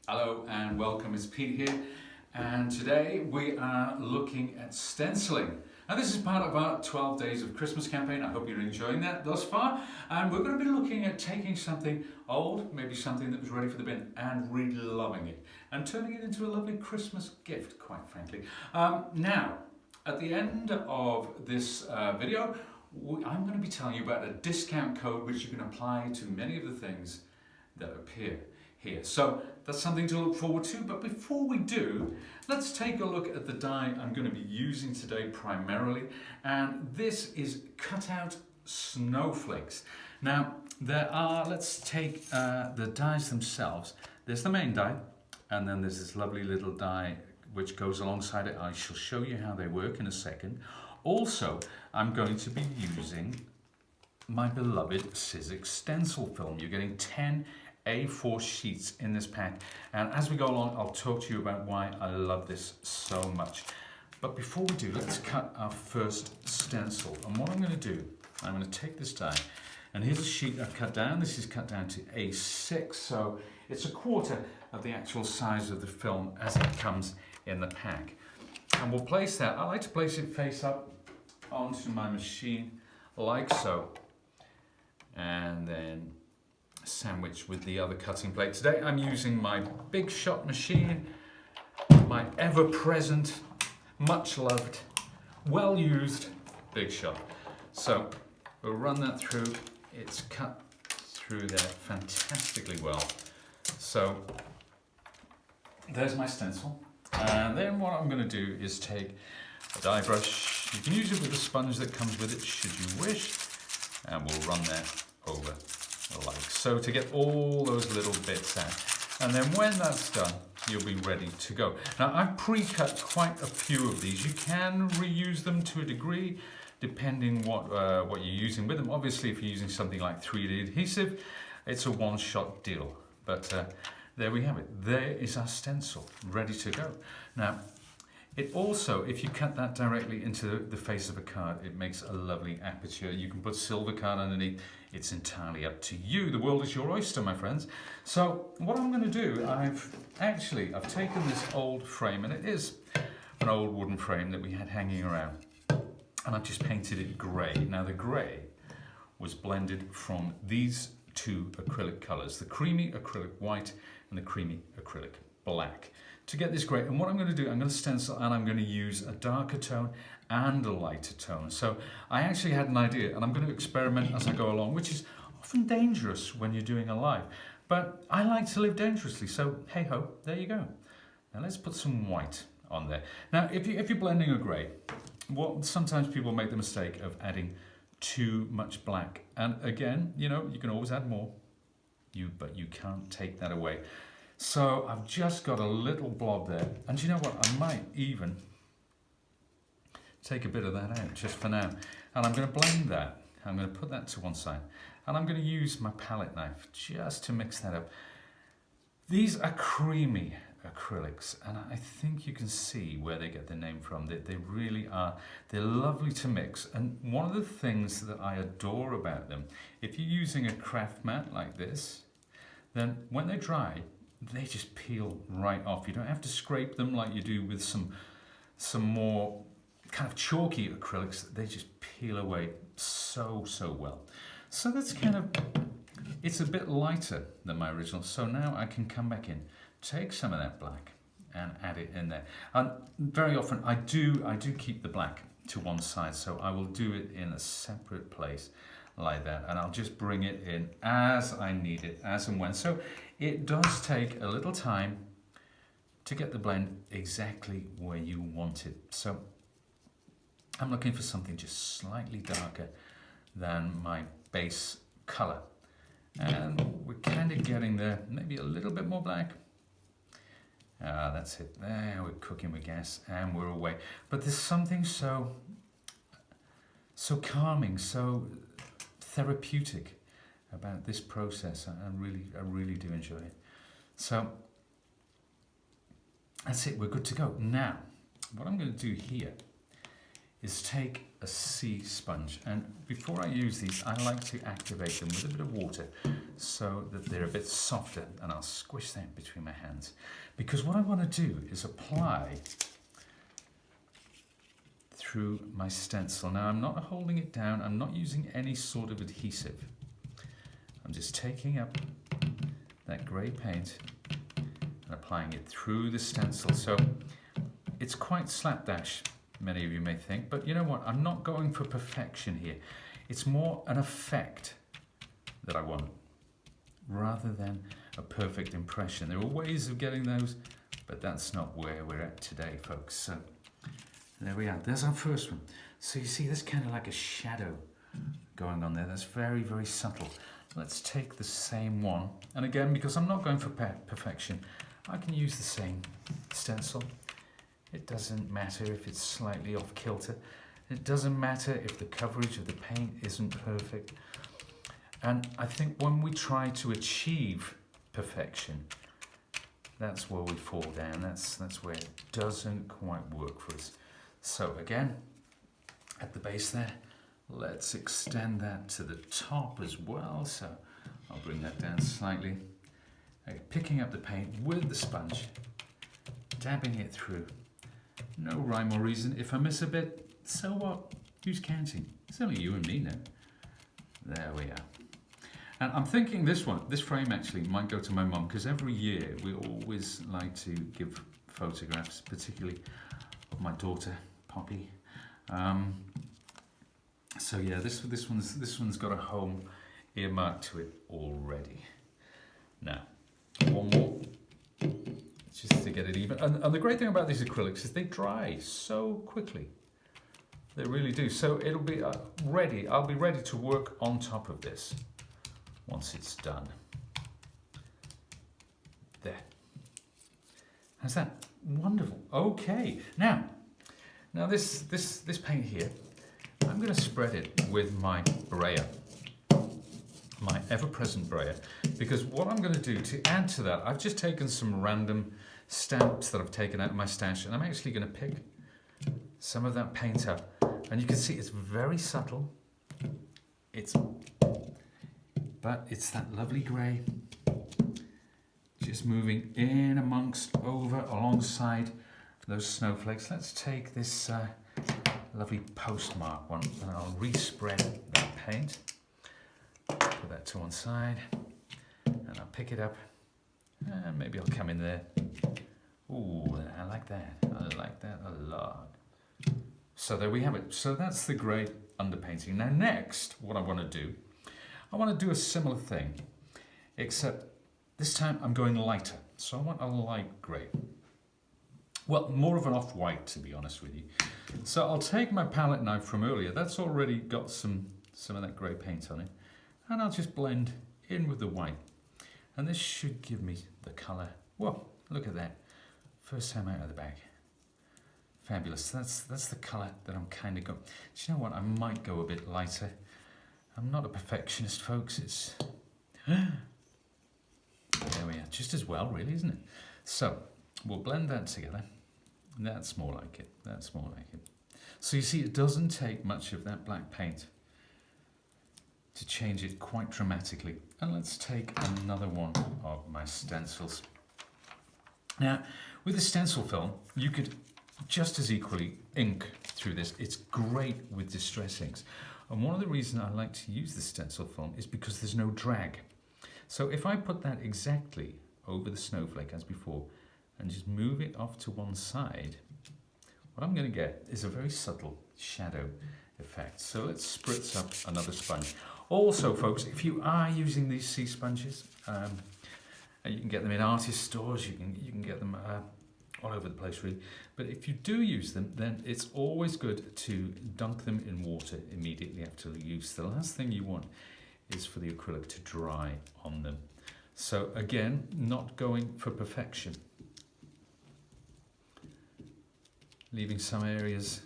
Hello and welcome, it's Pete here, and today we are looking at stenciling. And this is part of our 12 Days of Christmas campaign. I hope you're enjoying that thus far. And we're going to be looking at taking something old, maybe something that was ready for the bin, and really loving it, and turning it into a lovely Christmas gift, quite frankly. Now, at the end of this video, I'm going to be telling you about a discount code which you can apply to many of the things that appear here. So that's something to look forward to. But before we do, let's take a look at the die I'm going to be using today primarily. And this is cutout snowflakes. Now, let's take the dies themselves. There's the main die, and then there's this lovely little die which goes alongside it. I shall show you how they work in a second. Also, I'm going to be using my beloved Sizzix stencil film. You're getting 10 A4 sheets in this pack, and as we go along I'll talk to you about why I love this so much. But before we do, let's cut our first stencil. And what I'm going to do, I'm going to take this die, and here's a sheet I've cut down. This is cut down to A6, so it's a quarter of the actual size of the film as it comes in the pack. And we'll place that, I like to place it face up onto my machine like so, and then sandwich with the other cutting plate. Today I'm using my Big Shot machine, my ever-present, much-loved, well-used Big Shot. So we'll run that through. It's cut through there fantastically well. So there's my stencil. And then what I'm going to do is take a die brush. You can use it with the sponge that comes with it should you wish, and we'll run that over like so to get all those little bits out. And then when that's done, you'll be ready to go. Now, I've pre-cut quite a few of these. You can reuse them to a degree depending what you're using with them. Obviously, if you're using something like 3D adhesive, it's a one-shot deal. But there we have it. There is our stencil ready to go. Now, it also, if you cut that directly into the face of a card, it makes a lovely aperture. You can put silver card underneath. It's entirely up to you. The world is your oyster, my friends. So what I'm going to do, I've taken this old frame, and it is an old wooden frame that we had hanging around, and I've just painted it grey. Now, the grey was blended from these two acrylic colours, the creamy acrylic white and the creamy acrylic black, to get this grey. And what I'm going to do, I'm going to stencil, and I'm going to use a darker tone and a lighter tone. So I actually had an idea, and I'm going to experiment as I go along, which is often dangerous when you're doing a live. But I like to live dangerously, so hey ho, there you go. Now let's put some white on there. Now, if you're blending a grey, sometimes people make the mistake of adding too much black. And again, you know, you can always add more, but you can't take that away. So I've just got a little blob there. And you know what? I might even take a bit of that out just for now. And I'm going to blend that. I'm going to put that to one side. And I'm going to use my palette knife just to mix that up. These are creamy acrylics, and I think you can see where they get their name from. They really are. They're lovely to mix. And one of the things that I adore about them, if you're using a craft mat like this, then when they dry, they just peel right off. You don't have to scrape them like you do with some more kind of chalky acrylics. They just peel away so well. So that's kind of, it's a bit lighter than my original. So now I can come back in, take some of that black and add it in there. And very often I do keep the black to one side, so I will do it in a separate place like that, and I'll just bring it in as I need it, as and when. So it does take a little time to get the blend exactly where you want it. So I'm looking for something just slightly darker than my base color, and we're kind of getting there. Maybe a little bit more black. That's it. There, we're cooking with gas, and we're away. But there's something so calming, so therapeutic about this process. I really do enjoy it. So that's it. We're good to go. Now, what I'm going to do here is take a sea sponge, and before I use these I like to activate them with a bit of water so that they're a bit softer, and I'll squish them between my hands, because what I want to do is apply through my stencil. Now I'm not holding it down, I'm not using any sort of adhesive, I'm just taking up that grey paint and applying it through the stencil. So it's quite slapdash, many of you may think, but you know what, I'm not going for perfection here. It's more an effect that I want rather than a perfect impression. There are ways of getting those, but that's not where we're at today, folks. So there we are, there's our first one. So you see there's kind of like a shadow going on there, that's very, very subtle. Let's take the same one, and again, because I'm not going for perfection, I can use the same stencil. It doesn't matter if it's slightly off kilter. It doesn't matter if the coverage of the paint isn't perfect. And I think when we try to achieve perfection, that's where we fall down. That's where it doesn't quite work for us. So again, at the base there, let's extend that to the top as well. So I'll bring that down slightly. Picking up the paint with the sponge, dabbing it through. No rhyme or reason. If I miss a bit, so what? Who's counting? It's only you and me now. There we are. And I'm thinking this frame actually might go to my mum, because every year we always like to give photographs, particularly of my daughter, Poppy. So yeah, this one's got a home earmarked to it already. Now, one more, just to get it even. And the great thing about these acrylics is they dry so quickly. They really do. So it'll be ready. I'll be ready to work on top of this once it's done. There. How's that? Wonderful. Okay. Now this paint here, I'm going to spread it with my brayer, my ever-present brayer, because what I'm going to do to add to that, I've just taken some random stamps that I've taken out of my stash, and I'm actually going to pick some of that paint up, and you can see it's very subtle. But it's that lovely grey, just moving in amongst, over, alongside those snowflakes. Let's take this lovely postmark one, and I'll respread that paint. Put that to one side, and I'll pick it up, and maybe I'll come in there. Ooh, I like that. I like that a lot. So there we have it. So that's the grey underpainting. Now next, what I want to do, I want to do a similar thing, except this time I'm going lighter. So I want a light grey. Well, more of an off-white, to be honest with you. So I'll take my palette knife from earlier. That's already got some of that grey paint on it. And I'll just blend in with the white. And this should give me the colour. Whoa, look at that. First time out of the bag. Fabulous. That's the colour that I'm kind of going. Do you know what? I might go a bit lighter. I'm not a perfectionist, folks. It's... There we are. Just as well, really, isn't it? So, we'll blend that together. That's more like it. That's more like it. So you see, it doesn't take much of that black paint to change it quite dramatically. And let's take another one of my stencils. Now, with the stencil film, you could just as equally ink through this. It's great with distress inks. And one of the reasons I like to use the stencil film is because there's no drag. So if I put that exactly over the snowflake as before, and just move it off to one side, what I'm going to get is a very subtle shadow effect. So let's spritz up another sponge. Also, folks, if you are using these sea sponges, you can get them in artist stores, you can get them all over the place really. But if you do use them, then it's always good to dunk them in water immediately after the use. The last thing you want is for the acrylic to dry on them. So again, not going for perfection. Leaving some areas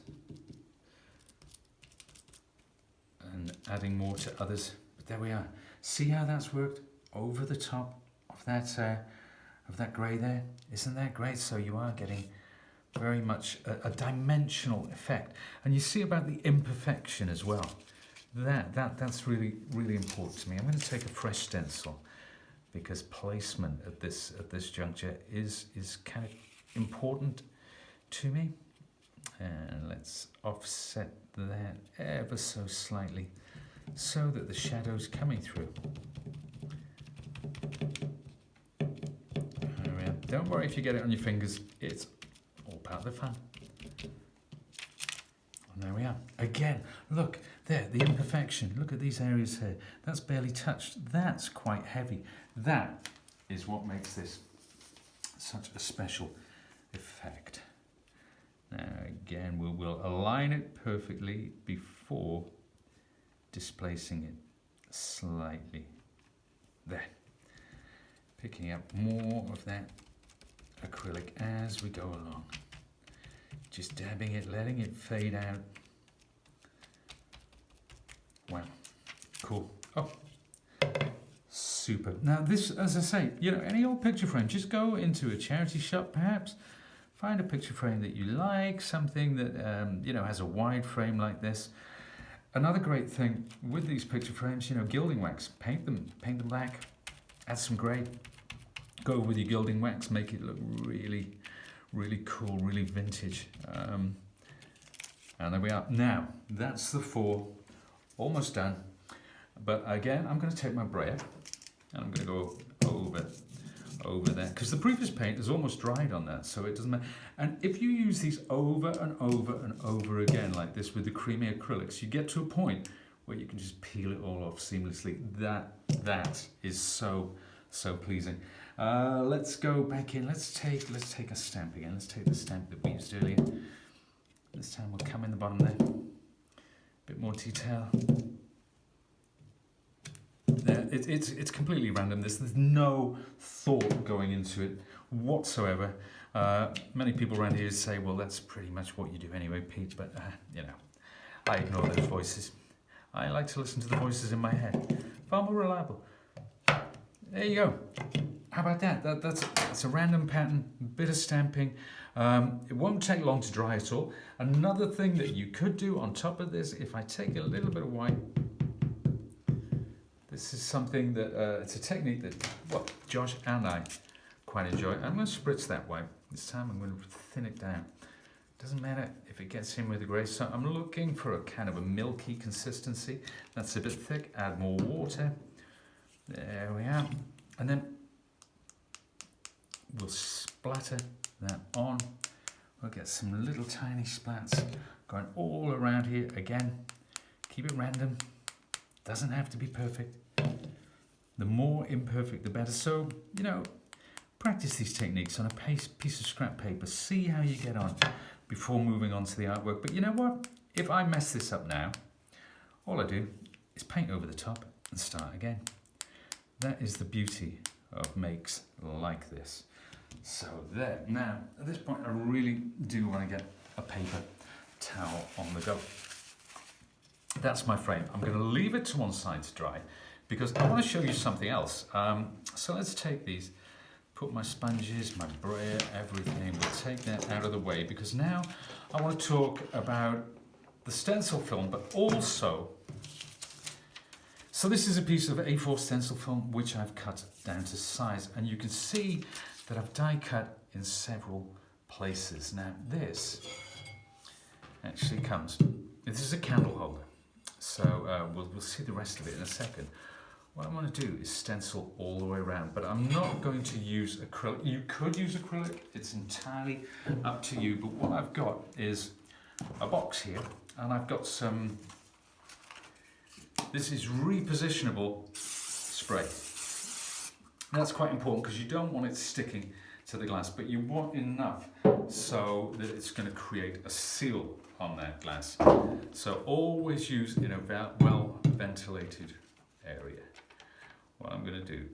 and adding more to others. But there we are. See how that's worked over the top of that grey there? Isn't that great? So you are getting very much a dimensional effect. And you see about the imperfection as well. That's really, really important to me. I'm going to take a fresh stencil because placement at this juncture is kind of important to me. And let's offset that ever so slightly so that the shadow's coming through. There we are. Don't worry if you get it on your fingers, it's all part of the fun. And there we are. Again, look, there, the imperfection. Look at these areas here. That's barely touched. That's quite heavy. That is what makes this such a special effect. Now again, we will align it perfectly before displacing it slightly. There. Picking up more of that acrylic as we go along. Just dabbing it, letting it fade out. Wow, cool. Oh, super. Now this, as I say, you know, any old picture frame, just go into a charity shop perhaps, find a picture frame that you like, something that, you know, has a wide frame like this. Another great thing with these picture frames, you know, gilding wax, paint them black, add some grey, go with your gilding wax, make it look really, really cool, really vintage. And there we are. Now, that's the 4, almost done. But again, I'm going to take my brayer and I'm going to go over there because the previous paint is almost dried on that, so it doesn't matter. And if you use these over and over and over again like this with the creamy acrylics, you get to a point where you can just peel it all off seamlessly. That is so pleasing. Let's go back in. Let's take a stamp again. Let's take the stamp that we used earlier. This time we'll come in the bottom there. Bit more detail. There, it's completely random. There's no thought going into it whatsoever. Many people around here say, well, that's pretty much what you do anyway, Pete, but you know, I ignore those voices. I like to listen to the voices in my head. Far more reliable. There you go. How about that? That's a random pattern, bit of stamping. It won't take long to dry at all. Another thing that you could do on top of this, if I take a little bit of white, this is something that, it's a technique that, well, Josh and I quite enjoy. I'm going to spritz that white. This time I'm going to thin it down. Doesn't matter if it gets in with the grey. So I'm looking for a kind of a milky consistency. That's a bit thick. Add more water. There we are. And then we'll splatter that on. We'll get some little tiny splats going all around here. Again, keep it random. Doesn't have to be perfect. The more imperfect, the better. So, you know, practice these techniques on a piece of scrap paper. See how you get on before moving on to the artwork. But you know what? If I mess this up now, all I do is paint over the top and start again. That is the beauty of makes like this. So there. Now, at this point, I really do want to get a paper towel on the go. That's my frame. I'm going to leave it to one side to dry because I want to show you something else. So let's take these, put my sponges, my brayer, everything. We'll take that out of the way because now I want to talk about the stencil film, but also, so this is a piece of A4 stencil film which I've cut down to size, and you can see that I've die cut in several places. Now this actually comes, this is a candle holder. So we'll see the rest of it in a second. What I want to do is stencil all the way around, but I'm not going to use acrylic. You could use acrylic, it's entirely up to you, but what I've got is a box here, and I've got some, this is repositionable spray. That's quite important because you don't want it sticking to the glass, but you want enough so that it's going to create a seal on that glass. So always use in a well ventilated area. What I'm going to do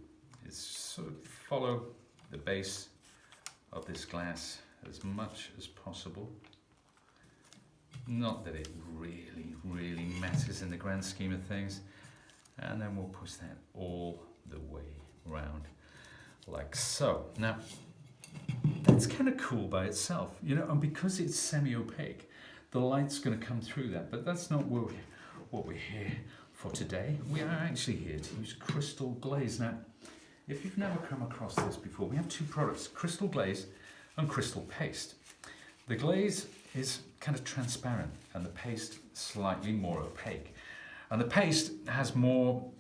is sort of follow the base of this glass as much as possible. Not that it really matters in the grand scheme of things. And then we'll push that all the way around like so. Now, it's kind of cool by itself, you know, and because it's semi-opaque, the light's going to come through that, but that's not what we're here for today. We are actually here to use crystal glaze. Now, if you've never come across this before, we have two products, crystal glaze and crystal paste. The glaze is kind of transparent and the paste slightly more opaque. And the paste has more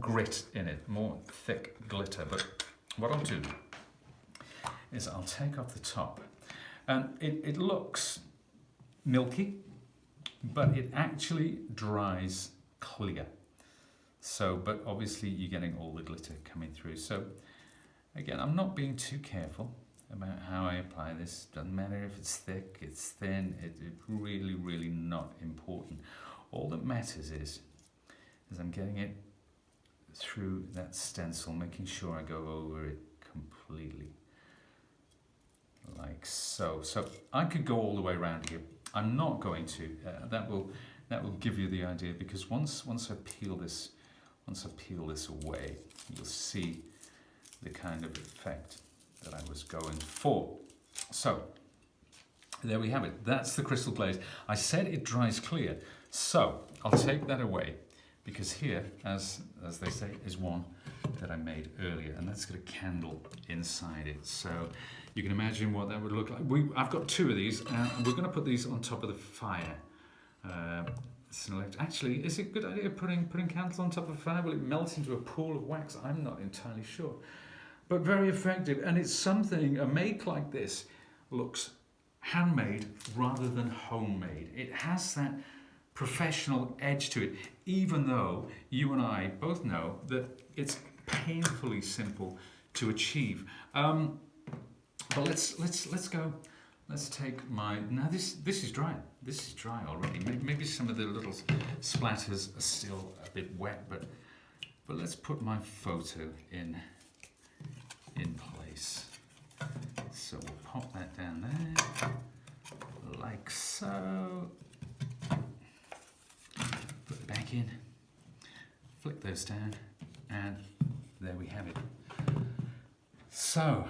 grit in it, more thick glitter. But what I'll do is I'll take off the top. And it looks milky, but it actually dries clear. So, but obviously you're getting all the glitter coming through. So again, I'm not being too careful about how I apply this. Doesn't matter if it's thick, it's thin, it's really, really not important. All that matters is I'm getting it through that stencil, making sure I go over it completely. Like so. So I could go all the way around here. I'm not going to. That will give you the idea, because once I peel this away, you'll see the kind of effect that I was going for. So there we have it. That's the crystal glaze. I said it dries clear, so I'll take that away, because here, as they say, is one that I made earlier, and that's got a candle inside it. So you can imagine what that would look like. I've got two of these, and we're going to put these on top of the fire. Actually, is it a good idea putting candles on top of the fire? Will it melt into a pool of wax? I'm not entirely sure. But very effective, and it's something, a make like this looks handmade rather than homemade. It has that professional edge to it, even though you and I both know that it's painfully simple to achieve. But let's go. Let's take my, now this is dry. This is dry already. Maybe some of the little splatters are still a bit wet, but let's put my photo in place. So we'll pop that down there, like so. Put it back in, flick those down, and there we have it. So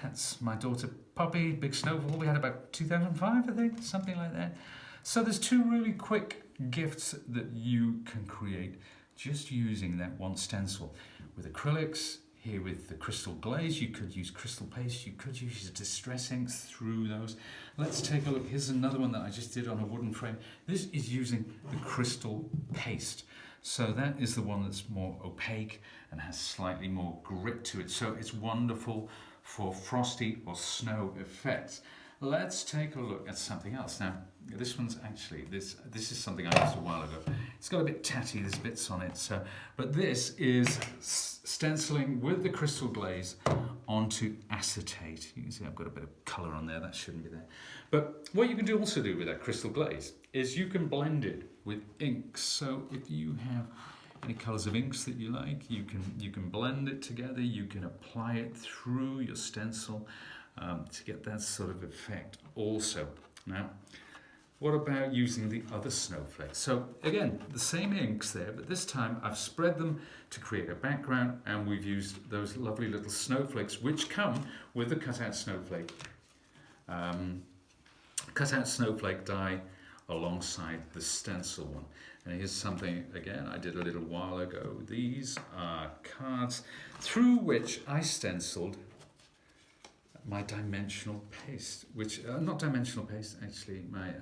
that's my daughter Poppy, big snowfall. We had about 2005, I think, something like that. So there's two really quick gifts that you can create just using that one stencil. With acrylics, here with the crystal glaze, you could use crystal paste, you could use your distress inks through those. Let's take a look. Here's another one that I just did on a wooden frame. This is using the crystal paste. So that is the one that's more opaque and has slightly more grit to it. So it's wonderful for frosty or snow effects. Let's take a look at something else. Now, this one's actually, this is something I used a while ago. It's got a bit tatty, there's bits on it. So, but this is stenciling with the crystal glaze onto acetate. You can see I've got a bit of colour on there, that shouldn't be there. But what you can also do with that crystal glaze is you can blend it with inks. So if you have any colours of inks that you like, you can blend it together, you can apply it through your stencil to get that sort of effect also. Now, what about using the other snowflakes? So again, the same inks there, but this time I've spread them to create a background, and we've used those lovely little snowflakes which come with the cutout snowflake die alongside the stencil one. And here's something, again, I did a little while ago. These are cards through which I stenciled my dimensional paste, which, not dimensional paste, actually, my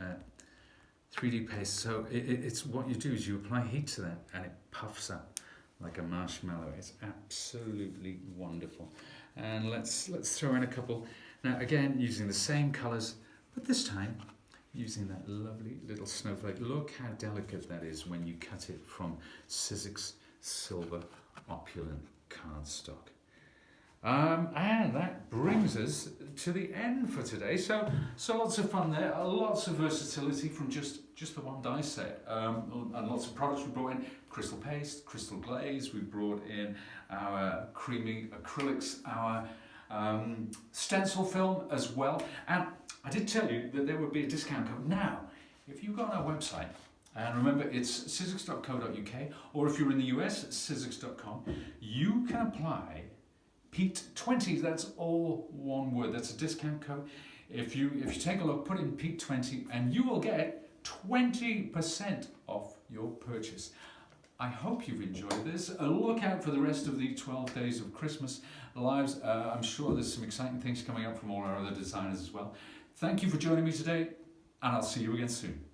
3D paste. So it's what you do is you apply heat to that and it puffs up like a marshmallow. It's absolutely wonderful. And let's throw in a couple. Now, again, using the same colours, but this time using that lovely little snowflake. Look how delicate that is when you cut it from Sizzix Silver Opulent cardstock. And that brings us to the end for today. So lots of fun there, lots of versatility from just the one die set, and lots of products we brought in: crystal paste, crystal glaze. We brought in our creamy acrylics, our stencil film as well. And I did tell you that there would be a discount code. Now, if you go on our website, and remember it's sizzix.co.uk, or if you're in the US, it's sizzix.com, you can apply Pete20. That's all one word. That's a discount code. If you take a look, put in Pete20 and you will get 20% off your purchase. I hope you've enjoyed this. Look out for the rest of the 12 days of Christmas lives. I'm sure there's some exciting things coming up from all our other designers as well. Thank you for joining me today, and I'll see you again soon.